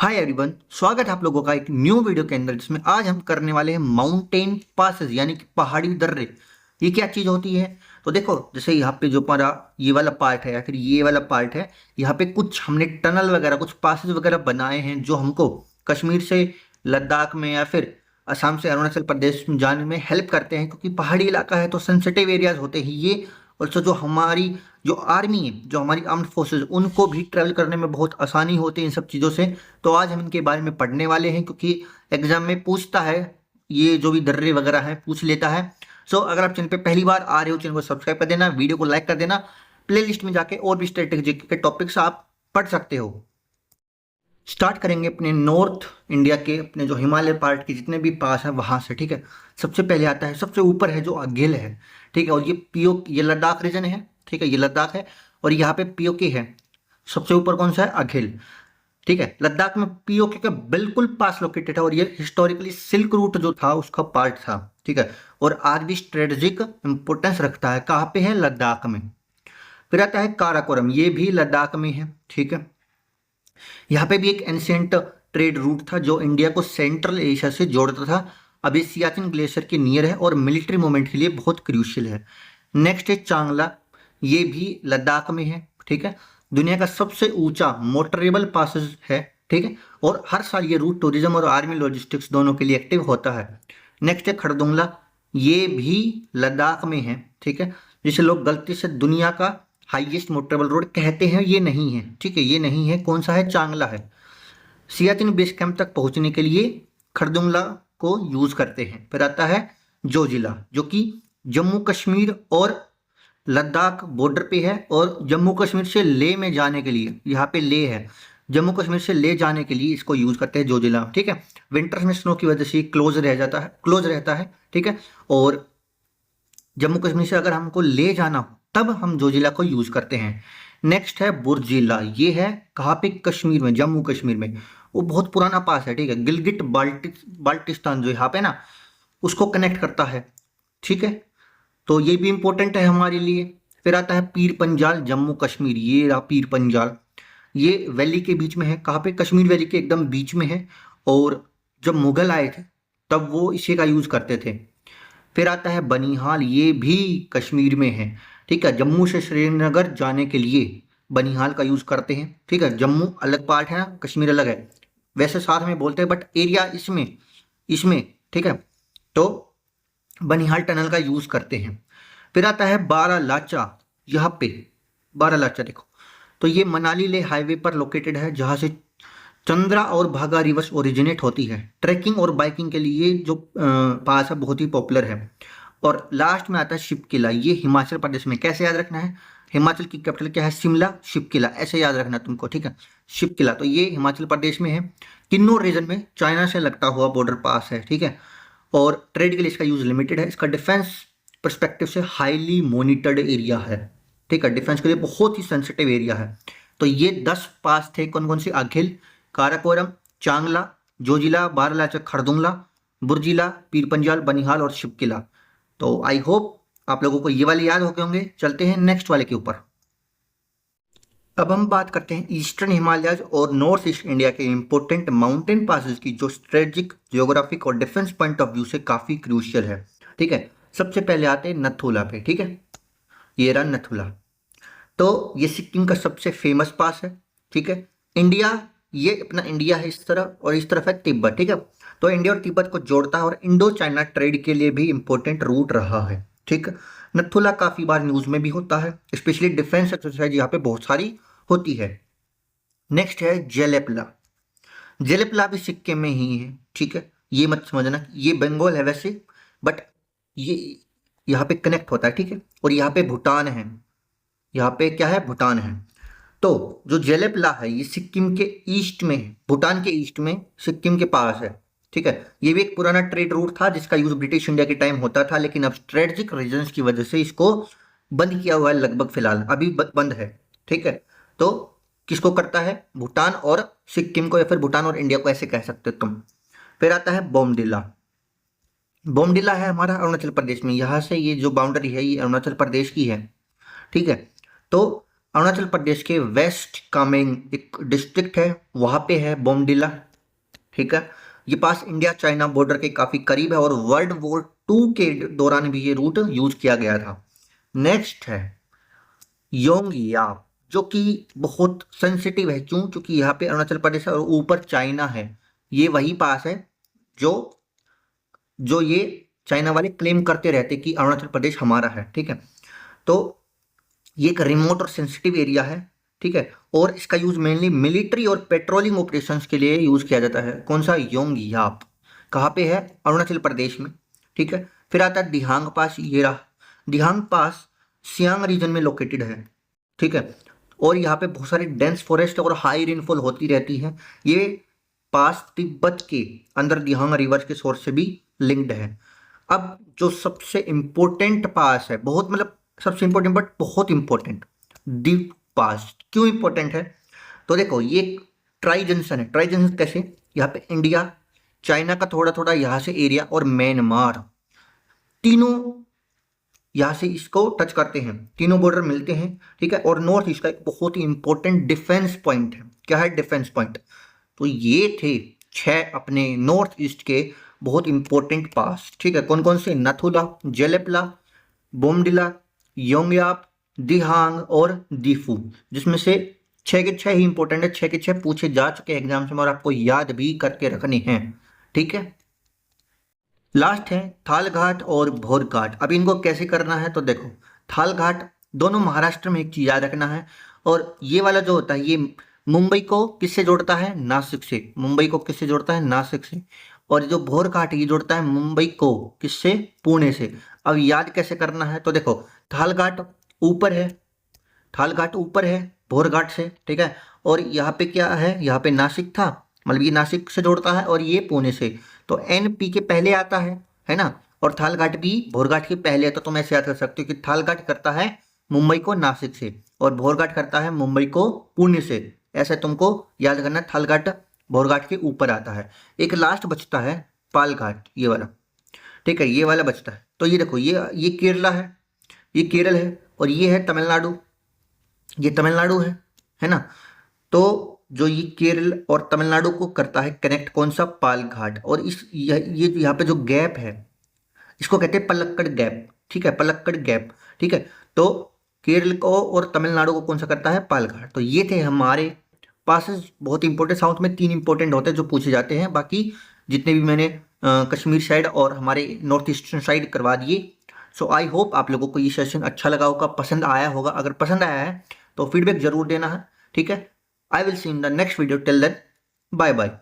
Hi everyone, स्वागत है आप लोगों का एक न्यू वीडियो के अंदर जिसमें आज हम करने वाले हैं माउंटेन पासेस यानी कि पहाड़ी दर्रे। ये क्या चीज़ होती है? तो देखो, जैसे यहाँ पे जो हमारा ये वाला पार्ट है या फिर ये वाला पार्ट है, यहाँ पे कुछ हमने टनल वगैरह कुछ पासेस वगैरह बनाए हैं जो हमको कश्मीर से लद्दाख में या फिर असम से अरुणाचल प्रदेश में जाने में हेल्प करते हैं, क्योंकि पहाड़ी इलाका है तो सेंसिटिव एरियाज होते हैं ये। और जो हमारी जो आर्मी है, जो हमारी आर्म्ड फोर्सेज, उनको भी ट्रैवल करने में बहुत आसानी होती है इन सब चीज़ों से। तो आज हम इनके बारे में पढ़ने वाले हैं, क्योंकि एग्जाम में पूछता है, ये जो भी दर्रे वगैरह है पूछ लेता है। सो अगर आप चैनल पे पहली बार आ रहे हो, चैनल को सब्सक्राइब कर देना, वीडियो को लाइक कर देना। प्लेलिस्ट में जाके और भी स्ट्रेटेजी के टॉपिक्स आप पढ़ सकते हो। स्टार्ट करेंगे अपने नॉर्थ इंडिया के, अपने जो हिमालय पार्ट के जितने भी पास है वहां से। ठीक है, सबसे पहले आता है, सबसे ऊपर है जो अघिल है। ठीक है, और ये लद्दाख रीजन है। ठीक है, ये लद्दाख है और यहाँ पे पीओके है। सबसे ऊपर कौन सा है? अघिल। ठीक है, लद्दाख में पीओके के बिल्कुल पास लोकेटेड है और ये हिस्टोरिकली सिल्क रूट जो था उसका पार्ट था। ठीक है, और आज भी स्ट्रेटेजिक इंपोर्टेंस रखता है। कहाँ पे है? लद्दाख में। फिर आता है काराकोरम, ये भी लद्दाख में है। ठीक है, यहाँ पे भी एक एंशियंट ट्रेड रूट था जो इंडिया को सेंट्रल एशिया से जोड़ता था। अभी सियाचिन ग्लेशियर के नियर है और मिलिट्री मूवमेंट के लिए बहुत क्रूशियल है। नेक्स्ट है चांगला, ये भी लद्दाख में है। ठीक है, दुनिया का सबसे ऊंचा मोटरेबल पासेस है। ठीक है, और हर साल ये रूट टूरिज्म और आर्मी लॉजिस्टिक्स दोनों के लिए एक्टिव होता है। नेक्स्ट है खरदुंगला, ये भी लद्दाख में है। ठीक है, जिसे लोग गलती से दुनिया का हाईएस्ट मोटरेबल रोड कहते हैं, ये नहीं है। ठीक है, ये नहीं है। कौन सा है? चांगला है। सियाचिन बेस कैंप तक पहुंचने के लिए खरदुंगला को यूज करते हैं। फिर आता है जोजिला, जो कि जम्मू कश्मीर और लद्दाख बॉर्डर पे है, और जम्मू कश्मीर से लेह में जाने के लिए, यहाँ पे लेह है, जम्मू कश्मीर से लेह जाने के लिए इसको यूज करते हैं जोजिला। ठीक है, विंटर्स में स्नो की वजह से क्लोज रह जाता है, क्लोज रहता है। ठीक है, और जम्मू कश्मीर से अगर हमको ले जाना हो तब हम जोजिला को यूज करते हैं। नेक्स्ट है बुर्जिला, ये है कहाँ पे? कश्मीर में, जम्मू कश्मीर में। वो बहुत पुराना पास है। ठीक है, गिलगिट बाल्टिस्तान जो यहाँ पे ना, उसको कनेक्ट करता है। ठीक है, तो ये भी इंपॉर्टेंट है हमारे लिए। फिर आता है पीर पंजाल, जम्मू कश्मीर, ये रहा पीर पंजाल। ये वैली के बीच में है। कहाँ पे? कश्मीर वैली के एकदम बीच में है। और जब मुगल आए थे तब वो इसी का यूज करते थे। फिर आता है बनिहाल, ये भी कश्मीर में है। ठीक है, जम्मू से श्रीनगर जाने के लिए बनिहाल का यूज करते हैं। ठीक है, जम्मू अलग पार्ट है ना, कश्मीर अलग है। वैसे साथ में बोलते हैं बट एरिया इसमें इसमें ठीक है, तो बनिहाल टनल का यूज करते हैं। फिर आता है बारालाचा, यहाँ पे बारालाचा देखो, तो ये मनाली ले हाईवे पर लोकेटेड है, जहाँ से चंद्रा और भागा रिवर्स ओरिजिनेट होती है। ट्रैकिंग और बाइकिंग के लिए जो पास है बहुत ही पॉपुलर है। और लास्ट में आता है शिपकिला, ये हिमाचल प्रदेश में। कैसे याद रखना है? हिमाचल की कैपिटल क्या है? शिमला। शिपकिला ऐसे याद रखना तुमको। ठीक है, शिपकिला, तो ये हिमाचल प्रदेश में है। किन्नौर रीजन में चाइना से लगता हुआ बॉर्डर पास है। ठीक है, और ट्रेड के लिए इसका यूज लिमिटेड है। इसका डिफेंस परस्पेक्टिव से हाईली मॉनिटर्ड एरिया है। ठीक है, डिफेंस के लिए बहुत ही सेंसिटिव एरिया है। तो ये 10 पास थे। कौन कौन से? अघिल, काराकोरम, चांगला, जोजिला, बारालाचा, खरदुंगला, बुर्जिला, पीर पंजाल, बनिहाल और शिपकिला। तो आई होप आप लोगों को ये वाले याद हो गए होंगे। चलते हैं नेक्स्ट वाले के ऊपर। अब हम बात करते हैं ईस्टर्न हिमालयाज और नॉर्थ ईस्ट इंडिया के इंपॉर्टेंट माउंटेन पासेस की, जो स्ट्रेटेजिक, जियोग्राफिक और डिफेंस पॉइंट ऑफ व्यू से काफी क्रूशियल है। ठीक है, सबसे पहले आते हैं नथुला पे। ठीक है, ये रहा नथुला। तो ये सिक्किम का सबसे फेमस पास है। ठीक है, इंडिया, ये अपना इंडिया है इस तरफ, और इस तरफ है तिब्बत। ठीक है, तो इंडिया और तिब्बत को जोड़ता है और इंडो चाइना ट्रेड के लिए भी इंपॉर्टेंट रूट रहा है। ठीक है, नथुला काफी बार न्यूज में भी होता है, स्पेशली डिफेंस एक्सरसाइज यहाँ पे बहुत सारी होती है। नेक्स्ट है जेलेपला, जेलेपला भी सिक्किम में ही है। ठीक है, ये मत समझना ये बंगाल है वैसे, बट ये यहाँ पे कनेक्ट होता है। ठीक है, और यहाँ पे भूटान है, यहाँ पे क्या है? भूटान है। तो जो जेलेपला है ये सिक्किम के ईस्ट में है, भूटान के ईस्ट में, सिक्किम के पास है। ठीक है, ये भी एक पुराना ट्रेड रूट था जिसका यूज ब्रिटिश इंडिया के टाइम होता था, लेकिन अब स्ट्रेटेजिक रीजंस की वजह से इसको बंद किया हुआ है, लगभग फिलहाल अभी बंद है। ठीक है, तो किसको करता है? भूटान और सिक्किम को, या फिर भूटान और इंडिया को, ऐसे कह सकते हो तुम। फिर आता है बोमडिला, बोमडिला है हमारा अरुणाचल प्रदेश में। यहाँ से ये जो बाउंड्री है ये अरुणाचल प्रदेश की है। ठीक है, तो अरुणाचल प्रदेश के वेस्ट कामेंग एक डिस्ट्रिक्ट है, वहाँ पे है बोमडिला। ठीक है, ये पास इंडिया चाइना बॉर्डर के काफ़ी करीब है और वर्ल्ड वॉर 2 के दौरान भी ये रूट यूज किया गया था। नेक्स्ट है योंगयाप, जो कि बहुत सेंसिटिव है। क्यों? क्योंकि यहाँ पे अरुणाचल प्रदेश है और ऊपर चाइना है। ये वही पास है जो जो ये चाइना वाले क्लेम करते रहते कि अरुणाचल प्रदेश हमारा है। ठीक है, तो ये एक रिमोट और सेंसिटिव एरिया है। ठीक है, और इसका यूज मेनली मिलिट्री और पेट्रोलिंग ऑपरेशंस के लिए यूज किया जाता है। कौन सा? योंगयाप। कहाँ पे है? अरुणाचल प्रदेश में। ठीक है, फिर आता है दिहांग पास। ये रहा दिहांग पास, सियांग रीजन में लोकेटेड है। ठीक है, और यहाँ पे बहुत सारी डेंस फॉरेस्ट और हाई रेनफॉल होती रहती है। ये पास तिब्बत के अंदर दिहांग रिवर के सोर्स से भी लिंक्ड है। अब जो सबसे इंपॉर्टेंट पास है, बहुत मतलब सबसे इंपॉर्टेंट बट बहुत इंपॉर्टेंट, दीप पास। क्यों इंपॉर्टेंट है? तो देखो, ये ट्राई जंक्शन है। ट्राई जंक्शन कैसे? यहाँ पे इंडिया, चाइना का थोड़ा थोड़ा यहाँ से एरिया और म्यांमार, तीनों यहाँ से इसको टच करते हैं, तीनों बॉर्डर मिलते हैं। ठीक है, और नॉर्थ ईस्ट का एक बहुत ही इंपॉर्टेंट डिफेंस पॉइंट है। क्या है डिफेंस पॉइंट? तो ये थे 6 अपने नॉर्थ ईस्ट के बहुत इंपॉर्टेंट पास। ठीक है, कौन कौन से? नथुला, जेलेपला, बोमडिला, योंगयाप, दिहांग और दीफू, जिसमें से 6 के 6 ही इंपॉर्टेंट है। 6 के 6 पूछे जा चुके एग्जाम्स में और आपको याद भी करके रखने हैं। ठीक है, लास्ट है थाल घाट और भोर घाट। अब इनको कैसे करना है? तो देखो, थाल घाट दोनों महाराष्ट्र में। एक चीज याद रखना है, और ये वाला जो होता है ये मुंबई को किससे जोड़ता है? नासिक से। मुंबई को किससे जोड़ता है? नासिक से। और जो भोर घाट ये जोड़ता है मुंबई को किससे? पुणे से। अब याद कैसे करना है? तो देखो, थाल घाट ऊपर है, थाल घाट ऊपर है भोर घाट से। ठीक है, और यहाँ पे क्या है? यहाँ पे नासिक था, मतलब ये नासिक से जोड़ता है और ये पुणे से। तो एन पी के पहले आता है ना, और थाल घाट भी भोर घाट के पहले है। तो तुम ऐसे याद कर सकते हो कि थाल घाट करता है मुंबई को नासिक से और भोर घाट करता है मुंबई को पुणे से। ऐसे तुमको याद करना है, थाल घाट भोर घाट के ऊपर आता है। एक लास्ट बचता है पाल घाट, ये वाला। ठीक है, ये वाला बचता है। तो ये देखो, ये केरला है, ये केरल है, और ये है तमिलनाडु, ये तमिलनाडु है ना। तो जो ये केरल और तमिलनाडु को करता है कनेक्ट, कौन सा? पाल घाट। और ये यहाँ पे जो गैप है इसको कहते हैं पलक्कड़ गैप। ठीक है, पलक्कड़ गैप। ठीक है, तो केरल को और तमिलनाडु को कौन सा करता है? पाल घाट। तो ये थे हमारे पासेस, बहुत इंपॉर्टेंट। साउथ में 3 इंपॉर्टेंट होते हैं जो पूछे जाते हैं, बाकी जितने भी मैंने कश्मीर साइड और हमारे नॉर्थ ईस्टर्न साइड करवा दिए। सो आई होप आप लोगों को ये सेशन अच्छा लगा होगा, पसंद आया होगा। अगर पसंद आया है तो फीडबैक जरूर देना है। ठीक है, I will see in the next video. Till then, bye bye.